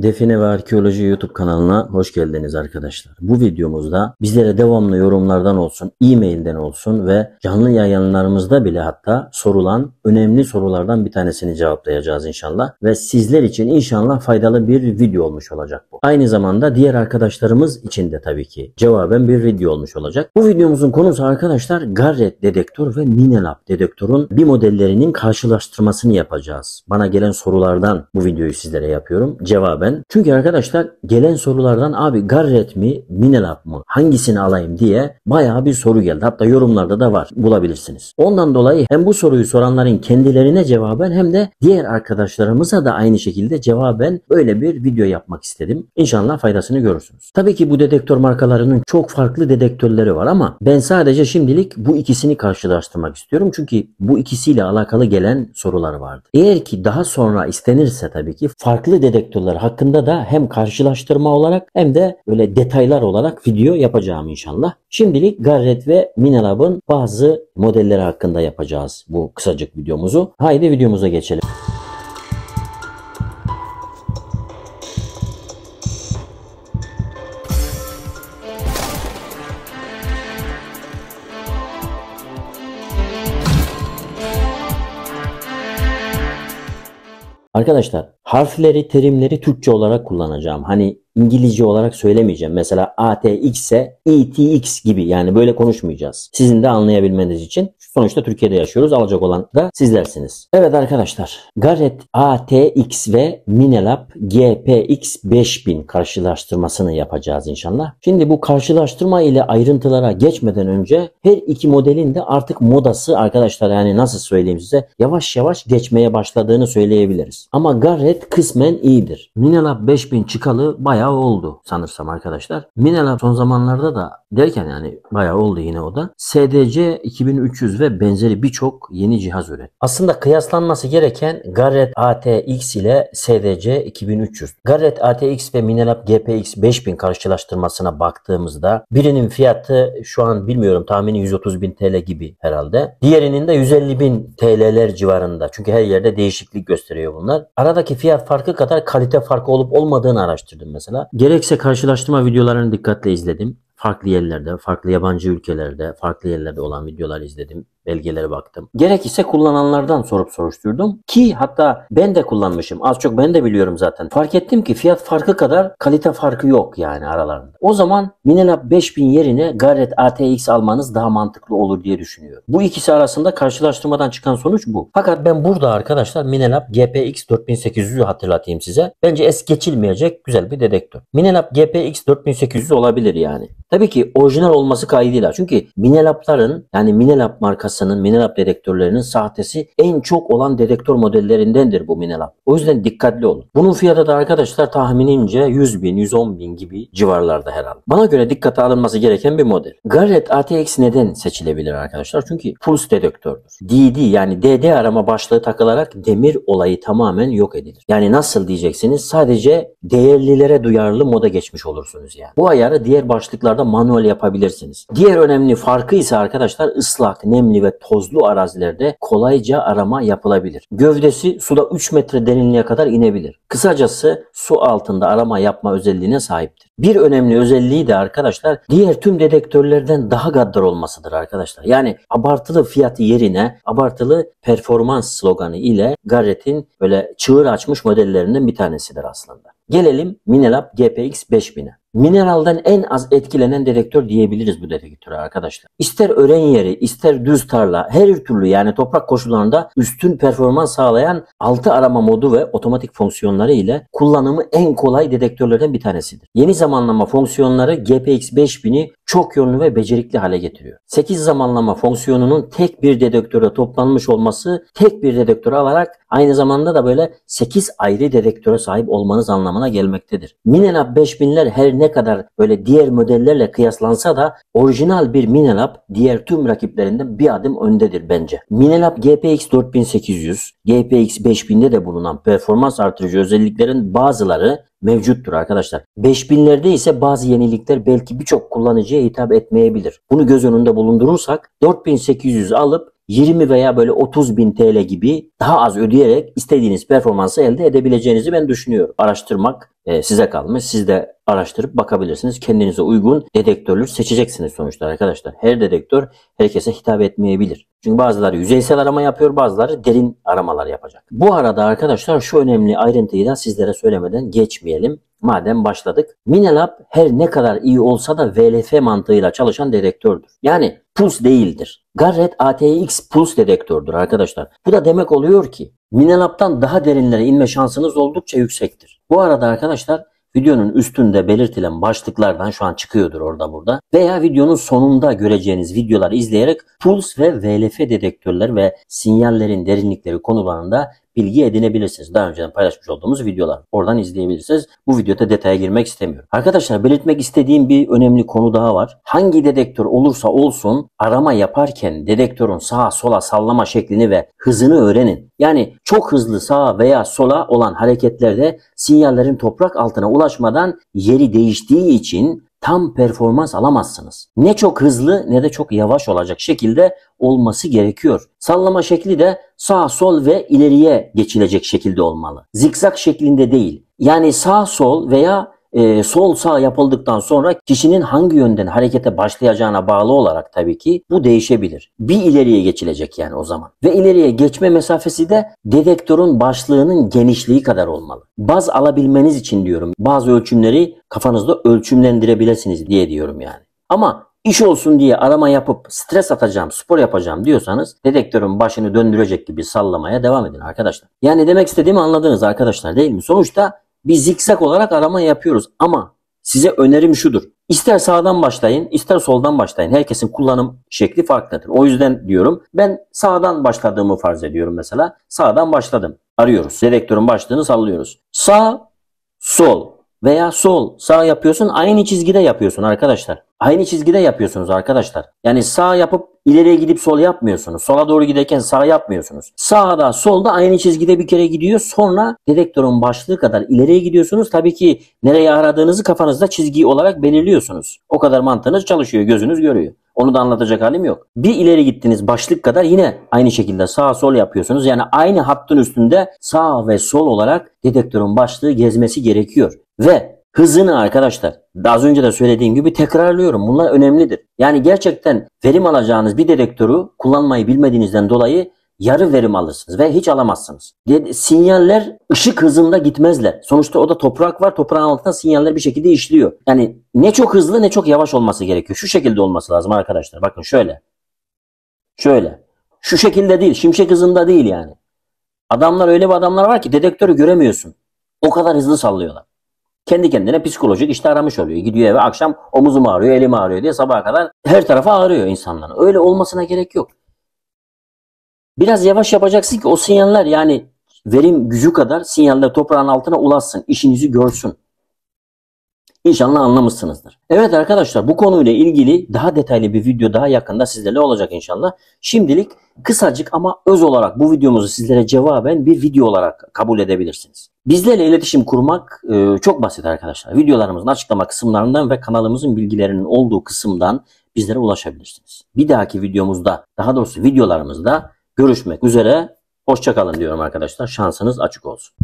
Define ve Arkeoloji YouTube kanalına hoş geldiniz arkadaşlar. Bu videomuzda bizlere devamlı yorumlardan olsun, e-mailden olsun ve canlı yayınlarımızda bile hatta sorulan önemli sorulardan bir tanesini cevaplayacağız inşallah. Ve sizler için inşallah faydalı bir video olmuş olacak bu. Aynı zamanda diğer arkadaşlarımız için de tabii ki cevaben bir video olmuş olacak. Bu videomuzun konusu arkadaşlar Garrett dedektör ve Minelab dedektörün bir modellerinin karşılaştırmasını yapacağız. Bana gelen sorulardan bu videoyu sizlere yapıyorum. Cevaben. Çünkü arkadaşlar gelen sorulardan abi Garrett mi Minelab mı hangisini alayım diye bayağı bir soru geldi. Hatta yorumlarda da var, bulabilirsiniz. Ondan dolayı hem bu soruyu soranların kendilerine cevaben hem de diğer arkadaşlarımıza da aynı şekilde cevaben böyle bir video yapmak istedim. İnşallah faydasını görürsünüz. Tabii ki bu dedektör markalarının çok farklı dedektörleri var ama ben sadece şimdilik bu ikisini karşılaştırmak istiyorum. Çünkü bu ikisiyle alakalı gelen sorular vardı. Eğer ki daha sonra istenirse tabii ki farklı dedektörler hakkında da hem karşılaştırma olarak hem de böyle detaylar olarak video yapacağım inşallah. Şimdilik Garrett ve Minelab'ın bazı modelleri hakkında yapacağız bu kısacık videomuzu. Haydi videomuza geçelim. Arkadaşlar harfleri, terimleri Türkçe olarak kullanacağım. Hani İngilizce olarak söylemeyeceğim. Mesela ATX ise ETX gibi, yani böyle konuşmayacağız. Sizin de anlayabilmeniz için. Sonuçta Türkiye'de yaşıyoruz. Alacak olan da sizlersiniz. Evet arkadaşlar. Garrett ATX ve Minelab GPX 5000 karşılaştırmasını yapacağız inşallah. Şimdi bu karşılaştırma ile ayrıntılara geçmeden önce her iki modelin de artık modası arkadaşlar, yani nasıl söyleyeyim size, yavaş yavaş geçmeye başladığını söyleyebiliriz. Ama Garrett kısmen iyidir. Minelab 5000 çıkalı bayağı oldu sanırsam arkadaşlar. Minelab son zamanlarda da derken yani bayağı oldu yine o da. SDC 2300 ve benzeri birçok yeni cihaz üretti. Aslında kıyaslanması gereken Garrett ATX ile SDC 2300. Garrett ATX ve Minelab GPX 5000 karşılaştırmasına baktığımızda birinin fiyatı şu an bilmiyorum, tahmini 130.000 TL gibi herhalde. Diğerinin de 150.000 TL'ler civarında. Çünkü her yerde değişiklik gösteriyor bunlar. Aradaki fiyat farkı kadar kalite farkı olup olmadığını araştırdım mesela. Gerekse karşılaştırma videolarını dikkatle izledim. Farklı yerlerde, farklı yabancı ülkelerde, farklı yerlerde olan videolar izledim. Belgelere baktım. Gerekirse kullananlardan sorup soruşturdum. Ki hatta ben de kullanmışım. Az çok ben de biliyorum zaten. Fark ettim ki fiyat farkı kadar kalite farkı yok yani aralarında. O zaman Minelab 5000 yerine Garrett ATX almanız daha mantıklı olur diye düşünüyorum. Bu ikisi arasında karşılaştırmadan çıkan sonuç bu. Fakat ben burada arkadaşlar Minelab GPX 4800'ü hatırlatayım size. Bence es geçilmeyecek güzel bir dedektör. Minelab GPX 4800 olabilir yani. Tabii ki orijinal olması kaydıyla. Çünkü Minelab'ların, yani Minelab markasının Minelab dedektörlerinin sahtesi en çok olan dedektör modellerindendir bu Minelab. O yüzden dikkatli olun. Bunun fiyatı da arkadaşlar tahminimce 100.000, 110.000 gibi civarlarda herhalde. Bana göre dikkate alınması gereken bir model. Garrett ATX neden seçilebilir arkadaşlar? Çünkü pulse dedektördür. DD yani DD arama başlığı takılarak demir olayı tamamen yok edilir. Yani nasıl diyeceksiniz? Sadece değerlilere duyarlı moda geçmiş olursunuz yani. Bu ayarı diğer başlıklarda manuel yapabilirsiniz. Diğer önemli farkı ise arkadaşlar ıslak, nemli ve tozlu arazilerde kolayca arama yapılabilir. Gövdesi suda 3 metre derinliğe kadar inebilir. Kısacası su altında arama yapma özelliğine sahiptir. Bir önemli özelliği de arkadaşlar diğer tüm dedektörlerden daha gaddar olmasıdır arkadaşlar. Yani abartılı fiyatı yerine abartılı performans sloganı ile Garrett'in böyle çığır açmış modellerinden bir tanesidir aslında. Gelelim Minelab GPX 5000'e. Mineralden en az etkilenen dedektör diyebiliriz bu dedektöre arkadaşlar. İster ören yeri, ister düz tarla, her türlü yani toprak koşullarında üstün performans sağlayan 6 arama modu ve otomatik fonksiyonları ile kullanımı en kolay dedektörlerden bir tanesidir. Yeni zamanlama fonksiyonları GPX 5000'i çok yönlü ve becerikli hale getiriyor. 8 zamanlama fonksiyonunun tek bir dedektöre toplanmış olması tek bir dedektörü alarak aynı zamanda da böyle 8 ayrı dedektöre sahip olmanız anlamına gelmektedir. Minelab 5000'ler her ne kadar böyle diğer modellerle kıyaslansa da orijinal bir Minelab diğer tüm rakiplerinden bir adım öndedir bence. Minelab GPX 4800, GPX 5000'de de bulunan performans artırıcı özelliklerin bazıları mevcuttur arkadaşlar. 5000'lerde ise bazı yenilikler belki birçok kullanıcıya hitap etmeyebilir. Bunu göz önünde bulundurursak 4800 alıp 20 veya böyle 30 bin TL gibi daha az ödeyerek istediğiniz performansı elde edebileceğinizi ben düşünüyorum. Araştırmak size kalmış. Siz de araştırıp bakabilirsiniz. Kendinize uygun dedektörler seçeceksiniz sonuçta arkadaşlar. Her dedektör herkese hitap etmeyebilir. Çünkü bazıları yüzeysel arama yapıyor, bazıları derin aramalar yapacak. Bu arada arkadaşlar şu önemli ayrıntıyı da sizlere söylemeden geçmeyelim. Madem başladık. Minelab her ne kadar iyi olsa da VLF mantığıyla çalışan dedektördür. Yani Pulse değildir. Garrett ATX Pulse dedektördür arkadaşlar. Bu da demek oluyor ki Minelab'dan daha derinlere inme şansınız oldukça yüksektir. Bu arada arkadaşlar videonun üstünde belirtilen başlıklardan şu an çıkıyordur orada burada veya videonun sonunda göreceğiniz videoları izleyerek Pulse ve VLF dedektörler ve sinyallerin derinlikleri konularında bilgi edinebilirsiniz. Daha önceden paylaşmış olduğumuz videolar. Oradan izleyebilirsiniz. Bu videoda detaya girmek istemiyorum. Arkadaşlar belirtmek istediğim bir önemli konu daha var. Hangi dedektör olursa olsun arama yaparken dedektörün sağa sola sallama şeklini ve hızını öğrenin. Yani çok hızlı sağa veya sola olan hareketlerde sinyallerin toprak altına ulaşmadan yeri değiştiği için tam performans alamazsınız. Ne çok hızlı ne de çok yavaş olacak şekilde olması gerekiyor. Sallama şekli de sağ sol ve ileriye geçilecek şekilde olmalı. Zikzak şeklinde değil. Yani sağ sol veya sol sağ yapıldıktan sonra kişinin hangi yönden harekete başlayacağına bağlı olarak tabii ki bu değişebilir. Bir ileriye geçilecek yani o zaman. Ve ileriye geçme mesafesi de dedektörün başlığının genişliği kadar olmalı. Baz alabilmeniz için diyorum. Bazı ölçümleri kafanızda ölçümlendirebilirsiniz diye diyorum yani. Ama İş olsun diye arama yapıp stres atacağım, spor yapacağım diyorsanız dedektörün başını döndürecek gibi sallamaya devam edin arkadaşlar. Yani demek istediğimi anladınız arkadaşlar değil mi? Sonuçta bir zikzak olarak arama yapıyoruz ama size önerim şudur. İster sağdan başlayın, ister soldan başlayın. Herkesin kullanım şekli farklıdır. O yüzden diyorum ben sağdan başladığımı farz ediyorum mesela. Sağdan başladım. Arıyoruz. Dedektörün başlığını sallıyoruz. Sağ, sol. Veya sol, sağ yapıyorsun, aynı çizgide yapıyorsun arkadaşlar. Aynı çizgide yapıyorsunuz arkadaşlar. Yani sağ yapıp ileriye gidip sol yapmıyorsunuz. Sola doğru giderken sağ yapmıyorsunuz. Sağda, solda aynı çizgide bir kere gidiyor. Sonra dedektörün başlığı kadar ileriye gidiyorsunuz. Tabii ki nereye aradığınızı kafanızda çizgi olarak belirliyorsunuz. O kadar mantığınız çalışıyor, gözünüz görüyor. Onu da anlatacak halim yok. Bir ileri gittiniz başlık kadar yine aynı şekilde sağ sol yapıyorsunuz. Yani aynı hattın üstünde sağ ve sol olarak dedektörün başlığı gezmesi gerekiyor. Ve hızını arkadaşlar az önce de söylediğim gibi tekrarlıyorum. Bunlar önemlidir. Yani gerçekten verim alacağınız bir dedektörü kullanmayı bilmediğinizden dolayı yarı verim alırsınız ve hiç alamazsınız. Sinyaller ışık hızında gitmezler. Sonuçta o da toprak var. Toprağın altında sinyaller bir şekilde işliyor. Yani ne çok hızlı ne çok yavaş olması gerekiyor. Şu şekilde olması lazım arkadaşlar. Bakın şöyle. Şöyle. Şu şekilde değil. Şimşek hızında değil yani. Adamlar öyle bir adamlar var ki dedektörü göremiyorsun. O kadar hızlı sallıyorlar. Kendi kendine psikolojik işte aramış oluyor. Gidiyor eve akşam omuzum ağrıyor, elim ağrıyor diye sabaha kadar her tarafa ağrıyor insanların. Öyle olmasına gerek yok. Biraz yavaş yapacaksın ki o sinyaller yani verim gücü kadar sinyaller toprağın altına ulaşsın, işinizi görsün. İnşallah anlamışsınızdır. Evet arkadaşlar bu konuyla ilgili daha detaylı bir video daha yakında sizlerle olacak inşallah. Şimdilik kısacık ama öz olarak bu videomuzu sizlere cevaben bir video olarak kabul edebilirsiniz. Bizlerle iletişim kurmak çok basit arkadaşlar. Videolarımızın açıklama kısımlarından ve kanalımızın bilgilerinin olduğu kısımdan bizlere ulaşabilirsiniz. Bir dahaki videomuzda, daha doğrusu videolarımızda görüşmek üzere. Hoşça kalın diyorum arkadaşlar. Şansınız açık olsun.